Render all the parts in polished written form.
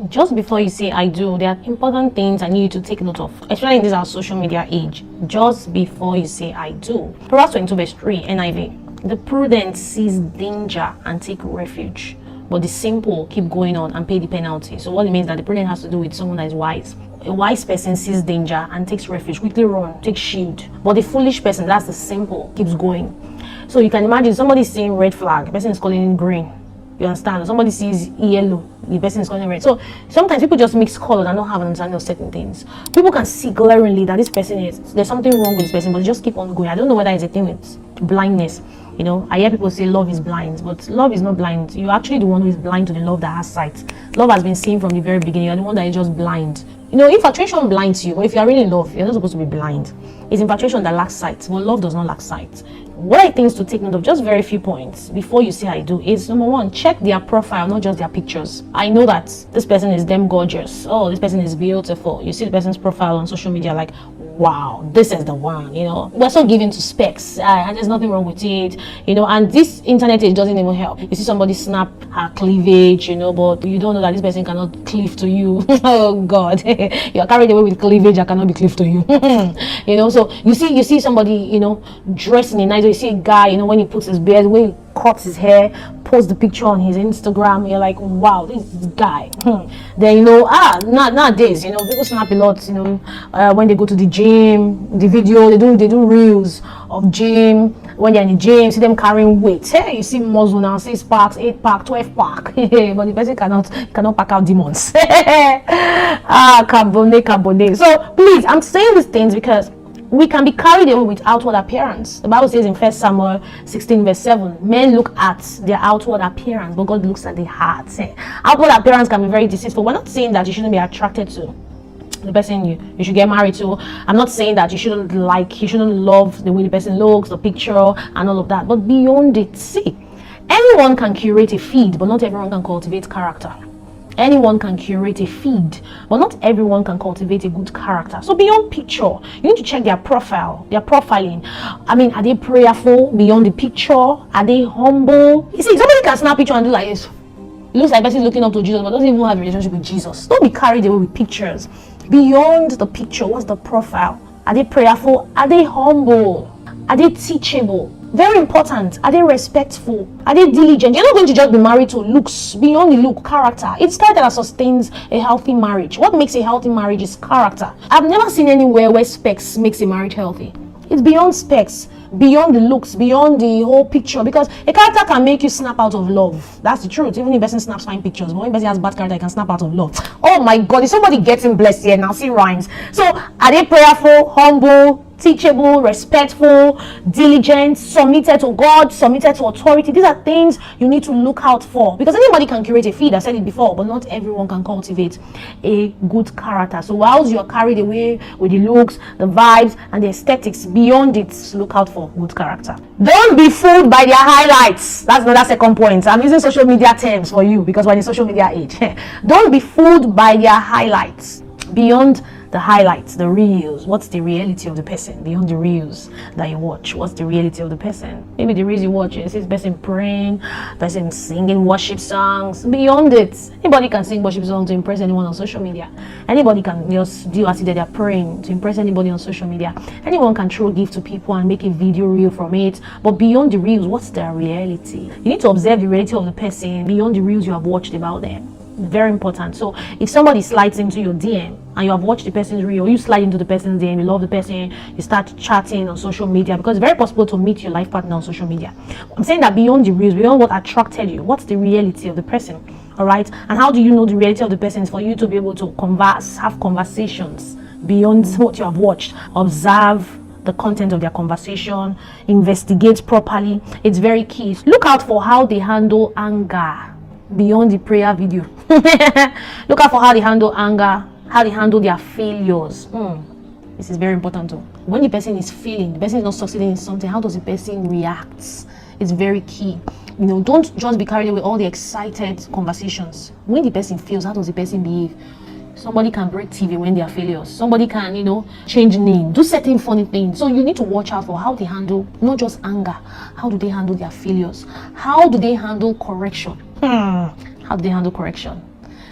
Just before you say I do, there are important things I need you to take note of, especially in this our social media age. Just before you say I do. Proverbs 22 verse 3 NIV. The prudent sees danger and take refuge, but the simple keep going on and pay the penalty. So what it means that the prudent has to do with someone that is wise. A wise person sees danger and takes refuge, quickly run, take shield. But the foolish person, that's the simple, keeps going. So you can imagine somebody seeing red flag, the person is calling it green. You understand? Somebody sees yellow, the person is calling red. So sometimes people just mix colors and don't have an understanding of certain things. People can see glaringly that this person there's something wrong with this person, but they just keep on going. I don't know whether it's a thing with blindness. You know, I hear people say love is blind, but love is not blind. You're actually the one who is blind to the love that has sight. Love has been seen from the very beginning. You're the one that is just blind. You know, infatuation blinds you, but if you're really in love, you're not supposed to be blind. It's infatuation that lacks sight, but love does not lack sight. What are things to take note of? Just very few points before you say I do is, number one, check their profile, not just their pictures. I know that this person is damn gorgeous. Oh, this person is beautiful. You see the person's profile on social media, like, wow, this is the one. You know, we're so given to specs, and there's nothing wrong with it. You know, and this internet age doesn't even help. You see somebody snap her cleavage, you know, but you don't know that this person cannot cleave to you. Oh God, you're carried away with cleavage that cannot be cleaved to you. You know, so you see somebody, you know, dressed in a nice way. You see a guy, you know, when he puts his beard, when he cuts his hair, posts the picture on his Instagram, you're like, wow, this guy. Then, you know, nowadays, you know, people snap a lot, you know, when they go to the gym, the video, they do reels of gym. When they're in the gym, see them carrying weight. Hey, you see muscle now, 6 packs, 8 pack, 12 pack. But the person cannot pack out demons. Carbonate. So please, I'm saying these things because we can be carried away with outward appearance. The Bible says in 1 Samuel 16 verse 7, men look at their outward appearance, but God looks at the heart. Outward appearance can be very deceitful. We're not saying that you shouldn't be attracted to the person you should get married to. I'm not saying that you shouldn't love the way the person looks, the picture, and all of that. But beyond it, see, anyone can curate a feed, but not everyone can cultivate character. Anyone can curate a feed, but not everyone can cultivate a good character. So beyond picture, you need to check their profile, their profiling. I mean, are they prayerful beyond the picture? Are they humble? You see, somebody can snap a picture and do like this. It looks like a person looking up to Jesus, but doesn't even have a relationship with Jesus. Don't be carried away with pictures. Beyond the picture, what's the profile? Are they prayerful? Are they humble? Are they teachable? Very important. Are they respectful? Are they diligent? You're not going to just be married to looks. Beyond the look, character. It's character that sustains a healthy marriage. What makes a healthy marriage is character. I've never seen anywhere where specs makes a marriage healthy. It's beyond specs, beyond the looks, beyond the whole picture, because a character can make you snap out of love. That's the truth. Even if a person snaps fine pictures, but when a person has bad character, he can snap out of love. Oh my God, is somebody getting blessed here now? See rhymes. So are they prayerful, humble, teachable, respectful, diligent, submitted to God, submitted to authority? These are things you need to look out for, because anybody can curate a feed. I said it before, but not everyone can cultivate a good character. So whilst you're carried away with the looks, the vibes, and the aesthetics, beyond it, look out for good character. Don't be fooled by their highlights. That's another second point. I'm using social media terms for you because we're in the social media age. Don't be fooled by their highlights. Beyond the highlights, the reels, what's the reality of the person? Beyond the reels that you watch, what's the reality of the person? Maybe the reels you watch is this person praying, person singing worship songs. Beyond it, anybody can sing worship songs to impress anyone on social media. Anybody can just do as if they're praying to impress anybody on social media. Anyone can throw gift to people and make a video reel from it. But beyond the reels, what's their reality? You need to observe the reality of the person beyond the reels you have watched about them. Very important. So if somebody slides into your DM and you have watched the person's reel, you slide into the person's DM, you love the person, you start chatting on social media, because it's very possible to meet your life partner on social media. I'm saying that beyond the reels, beyond what attracted you, what's the reality of the person? All right. And how do you know the reality of the person? Is for you to be able to converse, have conversations beyond what you have watched. Observe the content of their conversation, investigate properly. It's very key. Look out for how they handle anger beyond the prayer video. Look out for how they handle anger, how they handle their failures. This is very important too. When the person is failing, the person is not succeeding in something, how does the person react? It's very key. You know, don't just be carried away with all the excited conversations. When the person fails, how does the person behave? Somebody can break TV when they are failures. Somebody can, you know, change name, do certain funny things. So you need to watch out for how they handle not just anger. How do they handle their failures? How do they handle correction? How do they handle correction?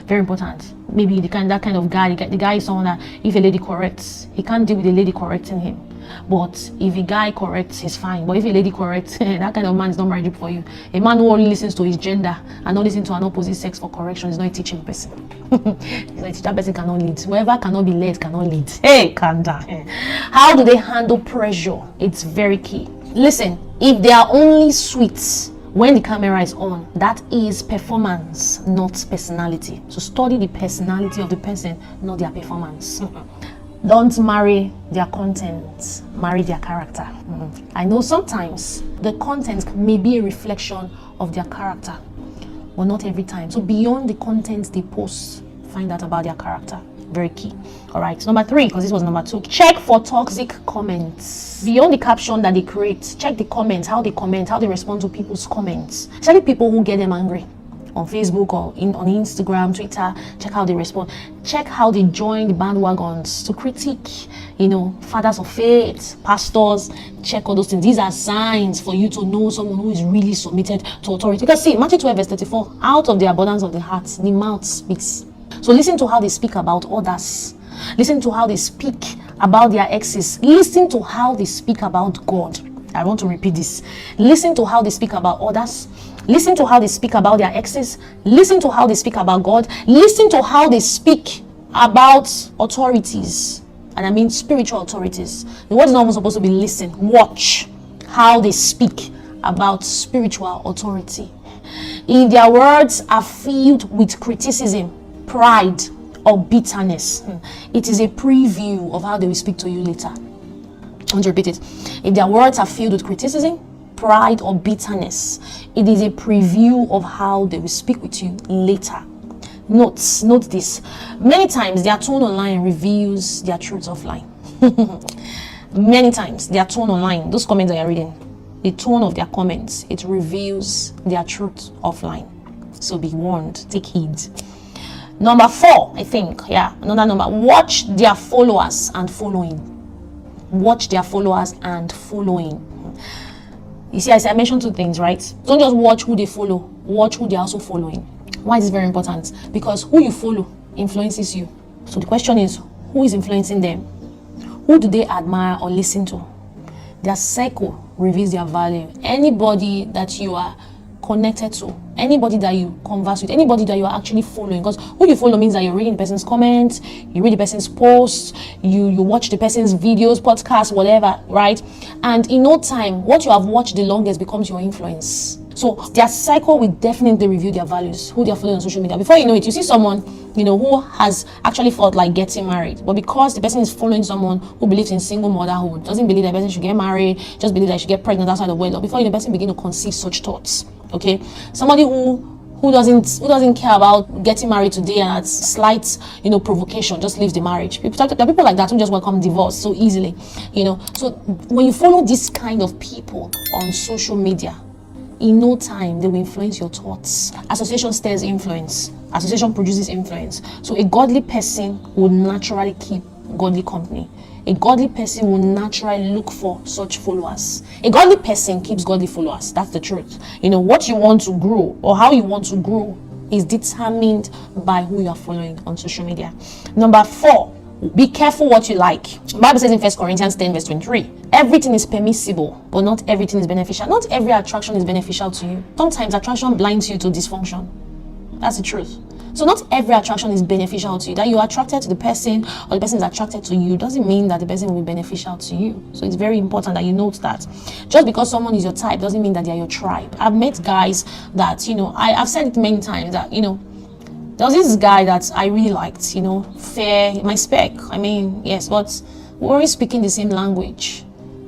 Very important. Maybe that kind of guy, the guy is someone that if a lady corrects, he can't deal with a lady correcting him. But if a guy corrects, he's fine. But if a lady corrects, that kind of man is not marriage for you. A man who only listens to his gender and not listen to an opposite sex for correction is not a teaching person. That person cannot lead. Whoever cannot be led cannot lead. Hey, calm down. How do they handle pressure? It's very key. Listen, if they are only sweet when the camera is on, that is performance, not personality. So study the personality of the person, not their performance. Don't marry their content, marry their character. I know sometimes the content may be a reflection of their character, but not every time. So beyond the content they post, find out about their character. Very key. All right, number 3, because this was number 2. Check for toxic comments. Beyond the caption that they create, check the comments, how they comment, how they respond to people's comments. Especially people who get them angry on Facebook or on Instagram, Twitter. Check how they respond. Check how they join the bandwagons to critique, fathers of faith, pastors. Check all those things. These are signs for you to know someone who is really submitted to authority. Because see, Matthew 12 verse 34, out of the abundance of the heart, the mouth speaks. So listen to how they speak about others. Listen to how they speak about their exes. Listen to how they speak about God. I want to repeat this. Listen to how they speak about others. Listen to how they speak about their exes. Listen to how they speak about God. Listen to how they speak about authorities. And I mean spiritual authorities. The word is not supposed to be listen. Watch how they speak about spiritual authority. If their words are filled with criticism, pride, or bitterness, it is a preview of how they will speak to you later. I want to repeat it. If their words are filled with criticism, pride, or bitterness, it is a preview of how they will speak with you later. Note this. Many times their tone online reveals their truth offline. Many times their tone online, those comments that you're reading, the tone of their comments, it reveals their truth offline. So be warned, take heed. Number 4, I think, another number. Watch their followers and following. Watch their followers and following. You see, I mentioned 2 things, right? Don't just watch who they follow, watch who they're also following. Why is this very important? Because who you follow influences you. So the question is, who is influencing them? Who do they admire or listen to? Their circle reveals their value. Anybody that you are connected to, anybody that you converse with, anybody that you are actually following, because who you follow means that you're reading the person's comments, you read the person's posts, you watch the person's videos, podcasts, whatever, right? And in no time, what you have watched the longest becomes your influence. So their cycle will definitely reveal their values, who they are following on social media. Before you know it, you see someone who has actually felt like getting married, but because the person is following someone who believes in single motherhood, doesn't believe that the person should get married, just believe that she should get pregnant outside the wedlock, before the person begin to conceive such thoughts. Okay, somebody who doesn't care about getting married today and at slight provocation just leaves the marriage. There are people like that who just welcome divorce so easily. So when you follow this kind of people on social media, in no time they will influence your thoughts. Association stirs influence. Association produces influence. So a godly person will naturally keep godly company. A godly person will naturally look for such followers. A godly person keeps godly followers. That's the truth. What you want to grow or how you want to grow is determined by who you are following on social media. Number 4, be careful what you like. The Bible says in 1 Corinthians 10 verse 23, everything is permissible, but not everything is beneficial. Not every attraction is beneficial to you. Sometimes attraction blinds you to dysfunction. That's the truth. So not every attraction is beneficial to you. That you're attracted to the person or the person is attracted to you doesn't mean that the person will be beneficial to you. So it's very important that you note that. Just because someone is your type doesn't mean that they're your tribe. I've met guys that, I've said it many times that, there was this guy that I really liked, fair, my spec. Yes, but we're always speaking the same language.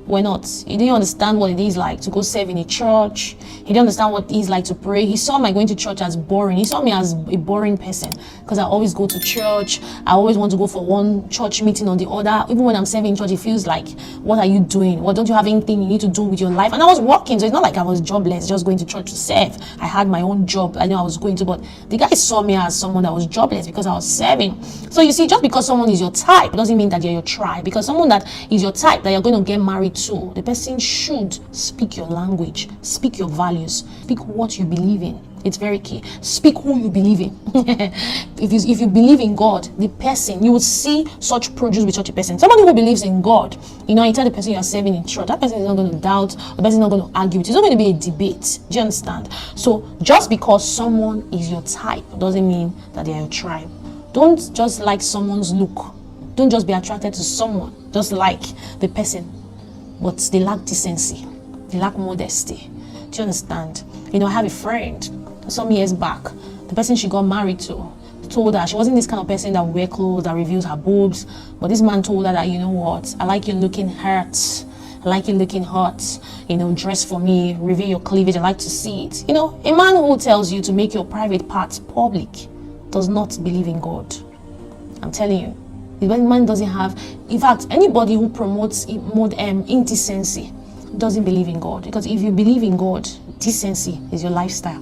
We're not. He didn't understand what it is like to go serve in a church. He didn't understand what it is like to pray. He saw my going to church as boring. He saw me as a boring person because I always go to church. I always want to go for one church meeting or the other. Even when I'm serving in church, it feels like, what are you doing? What, don't you have anything you need to do with your life? And I was working, so it's not like I was jobless, just going to church to serve. I had my own job I know I was going to, but the guy saw me as someone that was jobless because I was serving. So you see, just because someone is your type doesn't mean that you're your tribe. Because someone that is your type that you're going to get married to, the person should speak your language, speak your values, speak what you believe in. It's very key. Speak who you believe in. If you believe in God, the person, you will see such produce with such a person. Somebody who believes in God, you know, you tell the person you are serving in church, that person is not going to doubt, the person is not going to argue. It's not going to be a debate. Do you understand? So just because someone is your type doesn't mean that they are your tribe. Don't just like someone's look. Don't just be attracted to someone just like the person, but they lack decency, they lack modesty. Do you understand? You know, I have a friend some years back. The person she got married to told her she wasn't this kind of person that would wear clothes that reveals her boobs, but this man told her that, you know what, I like you looking hurt, I like you looking hot, you know, dress for me, reveal your cleavage, I like to see it. You know, a man who tells you to make your private parts public does not believe in God. I'm telling you. The man doesn't have, in fact, anybody who promotes indecency doesn't believe in God. Because if you believe in God, decency is your lifestyle.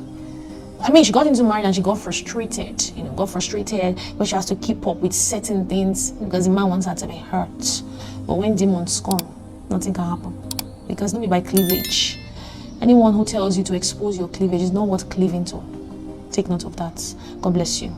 I mean, she got into marriage and she got frustrated, because she has to keep up with certain things because the man wants her to be hurt. But when demons come, nothing can happen. Because not by cleavage. Anyone who tells you to expose your cleavage is not worth cleaving to. Take note of that. God bless you.